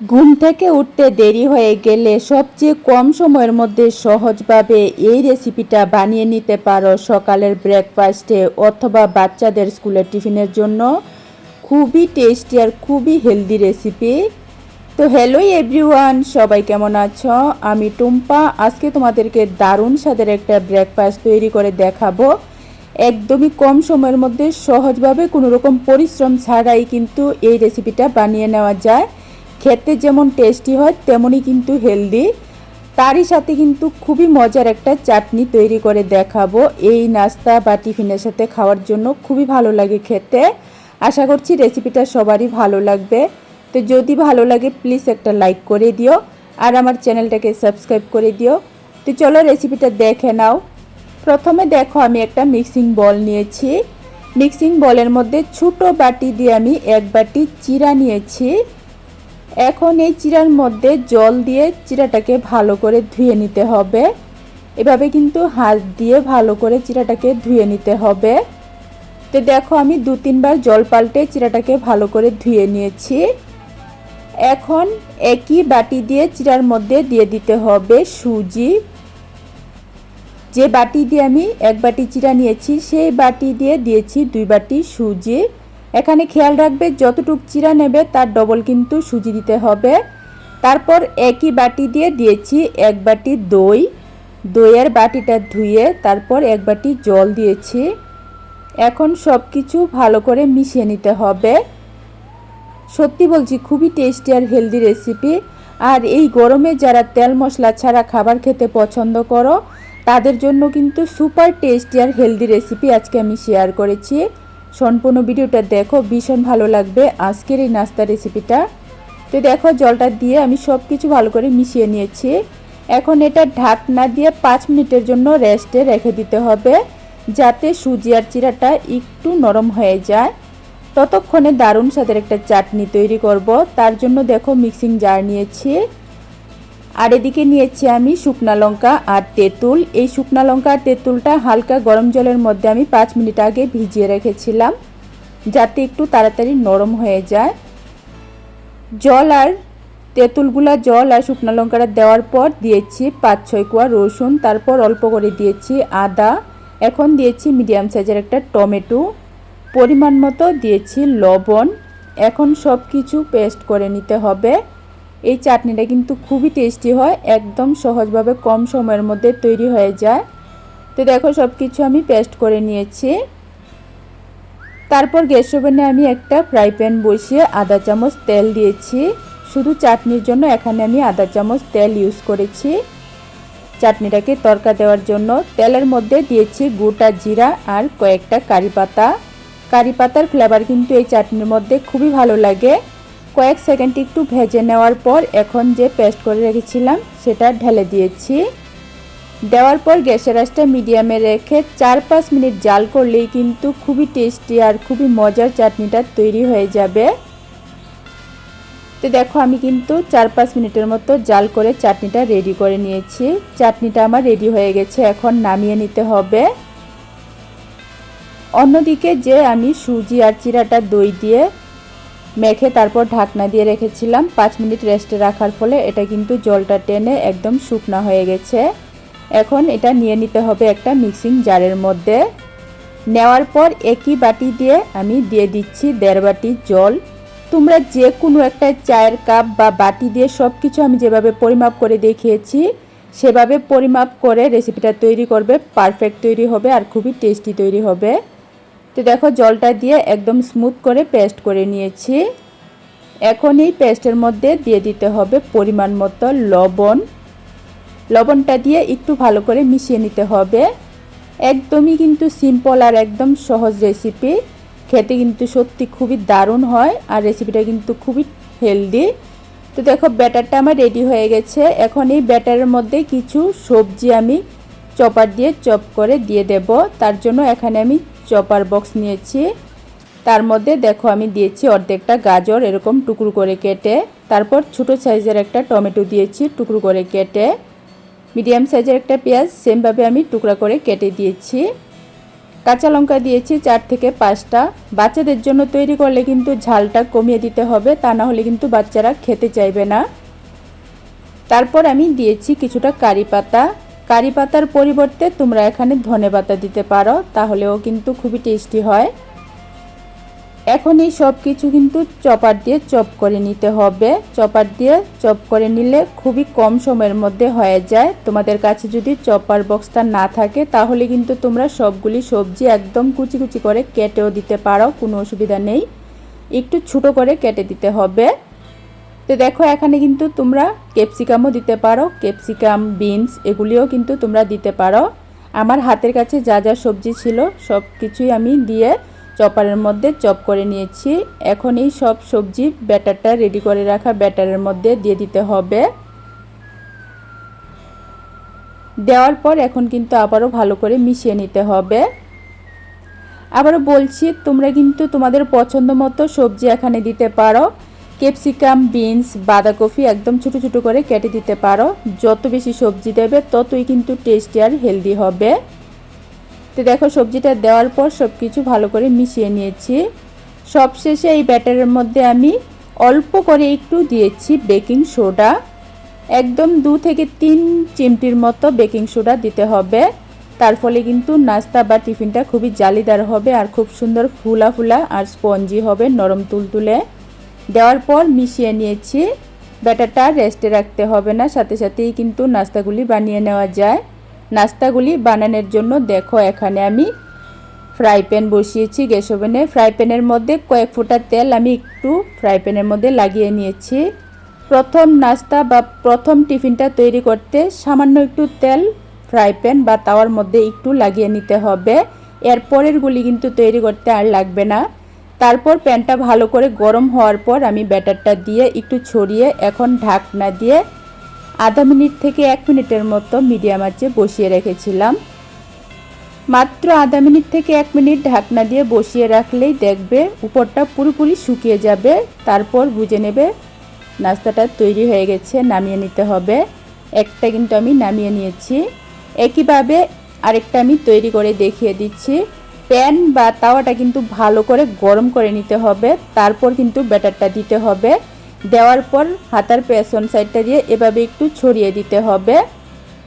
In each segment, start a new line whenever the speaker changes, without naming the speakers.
ঘুম থেকে উঠতে দেরি হয়ে গেলে সবচেয়ে কম সময়ের মধ্যে সহজভাবে এই রেসিপিটা বানিয়ে নিতে পারো সকালের ব্রেকফাস্টে অথবা বাচ্চাদের স্কুলের টিফিনের জন্য। খুবই টেস্টি আর খুবই হেলদি রেসিপি। তো হ্যালো এভরিওয়ান, সবাই কেমন আছো? আমি টুম্পা। আজকে তোমাদেরকে দারুণ স্বাদের একটা ব্রেকফাস্ট তৈরি করে দেখাবো। একদমই কম সময়ের মধ্যে সহজভাবে কোনো রকম পরিশ্রম ছাড়াই কিন্তু এই রেসিপিটা বানিয়ে নেওয়া যায়। খেতে যেমন টেস্টি হয় তেমনই কিন্তু হেলদি। তারই সাথে কিন্তু খুবই মজার একটা চাটনি তৈরি করে দেখাবো। এই নাস্তা বা টিফিনের সাথে খাওয়ার জন্য খুবই ভালো লাগে খেতে। আশা করছি রেসিপিটা সবারই ভালো লাগবে। তো যদি ভালো লাগে প্লিজ একটা লাইক করে দিও আর আমার চ্যানেলটাকে সাবস্ক্রাইব করে দিও। তো চলো রেসিপিটা দেখে নাও। প্রথমে দেখো আমি একটা মিক্সিং বল নিয়েছি। মিক্সিং বলের মধ্যে ছোটো বাটি দিয়ে আমি এক বাটি চিরা নিয়েছি। এখন এই চিরার মধ্যে জল দিয়ে চিরাটাকে ভালো করে ধুয়ে নিতে হবে। এভাবে কিন্তু হাত দিয়ে ভালো করে চিরাটাকে ধুয়ে নিতে হবে। তো দেখো আমি 2-3 বার জল পাল্টে চিরাটাকে ভালো করে ধুয়ে নিয়েছি। এখন একই বাটি দিয়ে চিরার মধ্যে দিয়ে দিতে হবে সুজি। যে বাটি দিয়ে আমি এক বাটি চিরা নিয়েছি সেই বাটি দিয়ে দিয়েছি 2 বাটি সুজি। এখানে খেয়াল রাখবে যতটুকু চিরা নেবে তার ডবল কিন্তু সুজি দিতে হবে। তারপর একই বাটি দিয়ে দিয়েছি 1 বাটি দই। দইয়ের বাটিটা ধুয়ে তারপর 1 বাটি জল দিয়েছি। এখন সব কিছু ভালো করে মিশিয়ে নিতে হবে। সত্যি বলছি খুবই টেস্টি আর হেলদি রেসিপি। আর এই গরমে যারা তেল মশলা ছাড়া খাবার খেতে পছন্দ করো তাদের জন্য কিন্তু সুপার টেস্টি আর হেলদি রেসিপি আজকে আমি শেয়ার করেছি। সম্পূর্ণ ভিডিওটা দেখো, ভীষণ ভালো লাগবে আজকের এই নাস্তা রেসিপিটা। তো দেখো জলটা দিয়ে আমি সব কিছু ভালো করে মিশিয়ে নিয়েছি। এখন এটা ঢাকনা দিয়ে 5 মিনিটের জন্য রেস্টে রেখে দিতে হবে যাতে সুজি আর চিরাটা একটু নরম হয়ে যায়। ততক্ষণে দারুণ স্বাদের একটা চাটনি তৈরি করব। তার জন্য দেখো মিক্সিং জার নিয়েছি আর এদিকে নিয়েছি আমি শুকনা লঙ্কা আর তেঁতুল। এই শুকনা লঙ্কা আর তেঁতুলটা হালকা গরম জলের মধ্যে আমি 5 মিনিট আগে ভিজিয়ে রেখেছিলাম যাতে একটু তাড়াতাড়ি নরম হয়ে যায়। জল আর তেঁতুলগুলা জল আর শুকনা লঙ্কাটা দেওয়ার পর দিয়েছি 5-6 কোয়া রসুন, তারপর অল্প করে দিয়েছি আদা। এখন দিয়েছি মিডিয়াম সাইজের একটা টমেটো, পরিমাণ মতো দিয়েছি লবণ। এখন সব কিছু পেস্ট করে নিতে হবে। এই চাটনিটা কিন্তু খুবই টেস্টি হয়, একদম সহজভাবে কম সময়ের মধ্যে তৈরি হয়ে যায়। তো দেখো সব কিছু আমি পেস্ট করে নিয়েছি। তারপর গ্যাস ওভেনে আমি একটা ফ্রাই প্যান বসিয়ে আধা চামচ তেল দিয়েছি। শুধু চাটনির জন্য এখানে আমি আধা চামচ তেল ইউজ করেছি চাটনিটাকে তড়কা দেওয়ার জন্য। তেলের মধ্যে দিয়েছি গোটা জিরা আর কয়েকটা কারি পাতা। কারি পাতার ফ্লেভার কিন্তু এই চাটনির মধ্যে খুবই ভালো লাগে। কয়েক সেকেন্ড একটু ভেজে নেওয়ার পর এখন যে পেস্ট করে রেখেছিলাম সেটা ঢেলে দিয়েছি। দেওয়ার পর গ্যাসের আঁচটা মিডিয়ামে রেখে 4-5 মিনিট জাল করলেই কিন্তু খুবই টেস্টি আর খুবই মজার চাটনিটা তৈরি হয়ে যাবে। তো দেখো আমি কিন্তু 4-5 মিনিটের মতো জাল করে চাটনিটা রেডি করে নিয়েছি। চাটনিটা আমার রেডি হয়ে গেছে, এখন নামিয়ে নিতে হবে। অন্যদিকে যে আমি সুজি আর চিরাটা দই দিয়ে মেখে তারপর ঢাকনা দিয়ে রেখেছিলাম 5 মিনিট রেস্টে রাখার ফলে এটা কিন্তু জলটা টেনে একদম শুকনা হয়ে গেছে। এখন এটা নিয়ে নিতে হবে একটা মিক্সিং জারের মধ্যে। নেওয়ার পর একই বাটি দিয়ে আমি দিয়ে দিচ্ছি 1.5 বাটি জল। তোমরা যে কোনো একটা চায়ের কাপ বা বাটি দিয়ে সব কিছু আমি যেভাবে পরিমাপ করে দেখিয়েছি সেভাবে পরিমাপ করে রেসিপিটা তৈরি করবে, পারফেক্ট তৈরি হবে আর খুবই টেস্টি তৈরি হবে। তো দেখো জলটা দিয়ে একদম স্মুথ করে পেস্ট করে নিয়েছি। এখন এই পেস্টের মধ্যে দিয়ে দিতে হবে পরিমাণ মতো লবণ। লবণটা দিয়ে একটু ভালো করে মিশিয়ে নিতে হবে। একদমই কিন্তু সিম্পল আর একদম সহজ রেসিপি, খেতে কিন্তু সত্যি খুবই দারুণ হয় আর রেসিপিটা কিন্তু খুবই হেলদি। তো দেখো ব্যাটারটা আমার রেডি হয়ে গেছে। এখন এই ব্যাটারের মধ্যে কিছু সবজি আমি চপার দিয়ে চপ করে দিয়ে দেব। তার জন্য এখানে আমি চপার বক্স নিয়েছি। তার মধ্যে দেখো আমি দিয়েছি অর্ধেকটা গাজর এরকম টুকরো করে কেটে, তারপর ছোট সাইজের একটা টমেটো দিয়েছি টুকরো করে কেটে, মিডিয়াম সাইজের একটা পেঁয়াজ সেমভাবে আমি টুকরা করে কেটে দিয়েছি। কাঁচা লঙ্কা দিয়েছি 4 থেকে 5টা। বাচ্চাদের জন্য তৈরি করলে কিন্তু ঝালটা কমিয়ে দিতে হবে, তা না হলে কিন্তু বাচ্চারা খেতে চাইবে না। তারপর আমি দিয়েছি কিছুটা কারি পাতা। কারি পাতার পরিবর্তে তোমরা এখানে ধনেপাতা দিতে পারো, তাহলেও কিন্তু খুবই টেস্টি হয়। এখন এই সব কিছু কিন্তু চপার দিয়ে চপ করে নিতে হবে। চপার দিয়ে চপ করে নিলে খুবই কম সময়ের মধ্যে হয়ে যায়। তোমাদের কাছে যদি চপার বক্সটা না থাকে তাহলে কিন্তু তোমরা সবগুলি সবজি একদম কুচি কুচি করে কেটেও দিতে পারো, কোনো অসুবিধা নেই। একটু ছোটো করে কেটে দিতে হবে। তো দেখো এখানে কিন্তু তোমরা ক্যাপসিকামও দিতে পারো, ক্যাপসিকাম, বিনস এগুলিও কিন্তু তোমরা দিতে পারো। আমার হাতের কাছে যা যা সবজি ছিল সব কিছুই আমি দিয়ে চপারের মধ্যে চপ করে নিয়েছি। এখন এই সব সবজি ব্যাটারটা রেডি করে রাখা ব্যাটারের মধ্যে দিয়ে দিতে হবে। দেওয়ার পর এখন কিন্তু আবারও ভালো করে মিশিয়ে নিতে হবে। আবারও বলছি, তোমরা কিন্তু তোমাদের পছন্দ মতো সবজি এখানে দিতে পারো। ক্যাপসিকাম, বিনস, বাঁধাকপি একদম ছোটো ছোটো করে কেটে দিতে পারো। যত বেশি সবজি দেবে ততই কিন্তু টেস্টি আর হেলদি হবে। তো দেখো সবজিটা দেওয়ার পর সব কিছু ভালো করে মিশিয়ে নিয়েছি। সবশেষে এই ব্যাটারের মধ্যে আমি অল্প করে একটু দিয়েছি বেকিং সোডা। একদম 2 থেকে 3 চিমটির মতো বেকিং সোডা দিতে হবে। তার ফলে কিন্তু নাস্তা বা টিফিনটা খুবই জালিদার হবে আর খুব সুন্দর ফুলা ফুলা আর স্পঞ্জি হবে, নরম তুলতুলে। দেওয়ার পর মিশিয়ে নিয়েছি। ব্যাটারটা রেস্টে রাখতে হবে না, সাথে সাথেই কিন্তু নাস্তাগুলি বানিয়ে নেওয়া যায়। নাস্তাগুলি বানানোর জন্য দেখো এখানে আমি ফ্রাই প্যান বসিয়েছি গ্যাস ওভেনে। ফ্রাই প্যানের মধ্যে কয়েক ফোঁটা তেল আমি একটু ফ্রাই প্যানের মধ্যে লাগিয়ে নিয়েছি। প্রথম নাস্তা বা প্রথম টিফিনটা তৈরি করতে সামান্য একটু তেল ফ্রাই প্যান বা তাওয়ার মধ্যে একটু লাগিয়ে নিতে হবে। এর পরেরগুলি কিন্তু তৈরি করতে আর লাগবে না। তারপর প্যানটা ভালো করে গরম হওয়ার পর আমি ব্যাটারটা দিয়ে একটু ছড়িয়ে এখন ঢাকনা দিয়ে আধা মিনিট থেকে 1 মিনিটের মতো মিডিয়াম আঁচে বসিয়ে রেখেছিলাম। মাত্র আধা মিনিট থেকে 1 মিনিট ঢাকনা দিয়ে বসিয়ে রাখলেই দেখবে উপরটা পুরোপুরি শুকিয়ে যাবে। তারপর বুঝে নেবে নাস্তাটা তৈরি হয়ে গেছে, নামিয়ে নিতে হবে। একটা কিন্তু আমি নামিয়ে নিয়েছি। একইভাবে আরেকটা আমি তৈরি করে দেখিয়ে দিচ্ছি। প্যান বা তাওয়াটা কিন্তু ভালো করে গরম করে নিতে হবে, তারপর কিন্তু ব্যাটারটা দিতে হবে। দেওয়ার পর হাতার পেছন সাইডটা দিয়ে এভাবে একটু ছড়িয়ে দিতে হবে।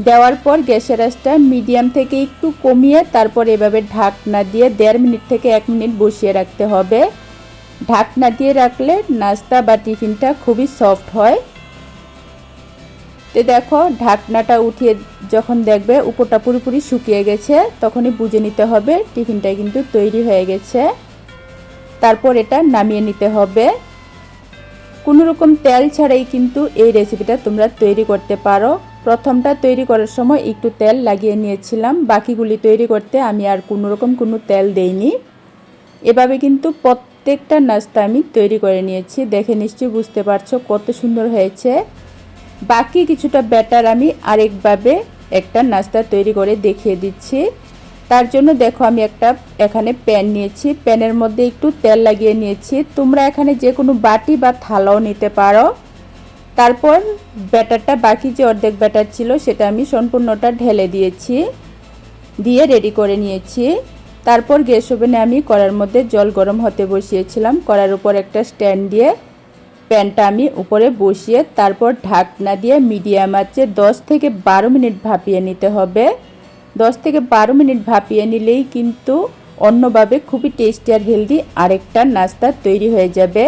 দেওয়ার পর গ্যাসের আঁচটা মিডিয়াম থেকে একটু কমিয়ে তারপর এভাবে ঢাকনা দিয়ে 1.5 মিনিট থেকে 1 মিনিট বসিয়ে রাখতে হবে। ঢাকনা দিয়ে রাখলে নাস্তা বা টিফিনটা খুবই সফট হয়। তো দেখো ঢাকনাটা উঠিয়ে যখন দেখবে উপরটা পুরোপুরি শুকিয়ে গেছে তখনই বুঝে নিতে হবে টিফিনটা কিন্তু তৈরি হয়ে গেছে। তারপর এটা নামিয়ে নিতে হবে। কোনো রকম তেল ছাড়াই কিন্তু এই রেসিপিটা তোমরা তৈরি করতে পারো। প্রথমটা তৈরি করার সময় একটু তেল লাগিয়ে নিয়েছিলাম, বাকিগুলি তৈরি করতে আমি আর কোনো রকম কোনো তেল দেইনি। এভাবে কিন্তু প্রত্যেকটা নাস্তা আমি তৈরি করে নিয়েছি। দেখে নিশ্চয়ই বুঝতে পারছো কত সুন্দর হয়েছে। বাকি কিছুটা ব্যাটার আমি আরেকভাবে একটা নাস্তা তৈরি করে দেখিয়ে দিচ্ছি। তার জন্য দেখো আমি একটা এখানে প্যান নিয়েছি, প্যানের মধ্যে একটু তেল লাগিয়ে নিয়েছি। তোমরা এখানে যে কোনো বাটি বা থালাও নিতে পারো। তারপর ব্যাটারটা বাকি যে অর্ধেক ব্যাটার ছিল সেটা আমি সম্পূর্ণটা ঢেলে দিয়েছি, দিয়ে রেডি করে নিয়েছি। তারপর গ্যাস ওভেনে আমি কড়ার মধ্যে জল গরম হতে বসিয়েছিলাম। কড়ার উপর একটা স্ট্যান্ড দিয়ে প্যানটা আমি উপরে বসিয়ে তারপর ঢাকনা দিয়ে মিডিয়াম আঁচে 10 থেকে 12 মিনিট ভাপিয়ে নিতে হবে। 10 থেকে 12 মিনিট ভাপিয়ে নিলেই কিন্তু অন্যভাবে খুবই টেস্টি আর হেলদি আরেকটা নাস্তা তৈরি হয়ে যাবে।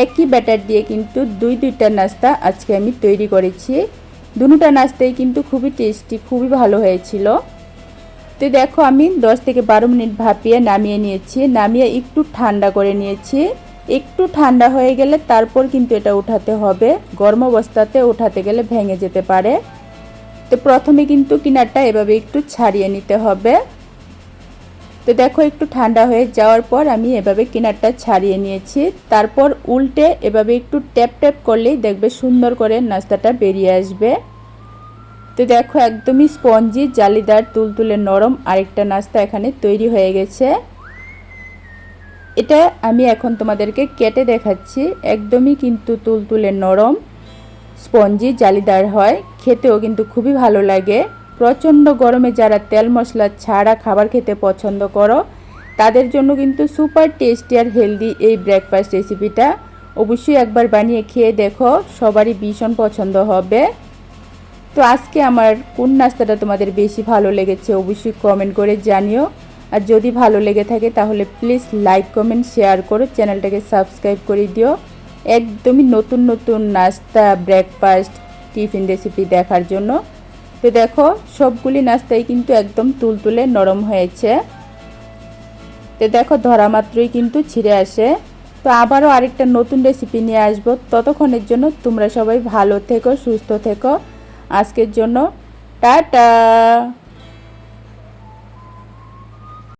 একই ব্যাটার দিয়ে কিন্তু দুইটা নাস্তা আজকে আমি তৈরি করেছি। দুটোটা নাস্তাই কিন্তু খুবই টেস্টি, খুবই ভালো হয়েছিল। তো দেখো আমি 10 থেকে 12 মিনিট ভাপিয়ে নামিয়ে নিয়েছি। নামিয়ে একটু ঠান্ডা করে নিয়েছি। একটু ঠান্ডা হয়ে গেলে তারপর কিন্তু এটা উঠাতে হবে, গরম অবস্থাতে উঠাতে গেলে ভেঙে যেতে পারে। তো প্রথমে কিন্তু কিনারটা এভাবে একটু ছাড়িয়ে নিতে হবে। তো দেখো একটু ঠান্ডা হয়ে যাওয়ার পর আমি এভাবে কিনারটা ছাড়িয়ে নিয়েছি। তারপর উল্টে এভাবে একটু ট্যাপ ট্যাপ করলেই দেখবে সুন্দর করে নাস্তাটা বেরিয়ে আসবে। তো দেখো একদমই স্পঞ্জি, জালিদার, তুলতুলে নরম আরেকটা নাস্তা এখানে তৈরি হয়ে গেছে। এটা আমি এখন তোমাদেরকে কেটে দেখাচ্ছি। একদমই কিন্তু তুলতুলে নরম, স্পঞ্জি, জালিদার হয়, খেতেও কিন্তু খুবই ভালো লাগে। প্রচণ্ড গরমে যারা তেল মশলা ছাড়া খাবার খেতে পছন্দ করো তাদের জন্য কিন্তু সুপার টেস্টি আর হেলদি এই ব্রেকফাস্ট রেসিপিটা অবশ্যই একবার বানিয়ে খেয়ে দেখো, সবারই ভীষণ পছন্দ হবে। তো আজকে আমার কোন নাস্তাটা তোমাদের বেশি ভালো লেগেছে অবশ্যই কমেন্ট করে জানিও। আর যদি ভালো লেগে থাকে তাহলে প্লিজ লাইক কমেন্ট শেয়ার করো, চ্যানেলটাকে সাবস্ক্রাইব করে দিও একদমই নতুন নতুন নাস্তা ব্রেকফাস্ট টিফিন রেসিপি দেখার জন্য। তো দেখো সবগুলি নাস্তাই কিন্তু একদম তুলতুলে নরম হয়েছে। তো দেখো ধরা মাত্রই কিন্তু ছিঁড়ে আসে। তো আবারও আরেকটা নতুন রেসিপি নিয়ে আসবো, ততক্ষণের জন্য তোমরা সবাই ভালো থেকো, সুস্থ থেকো। আজকের জন্য টাটা।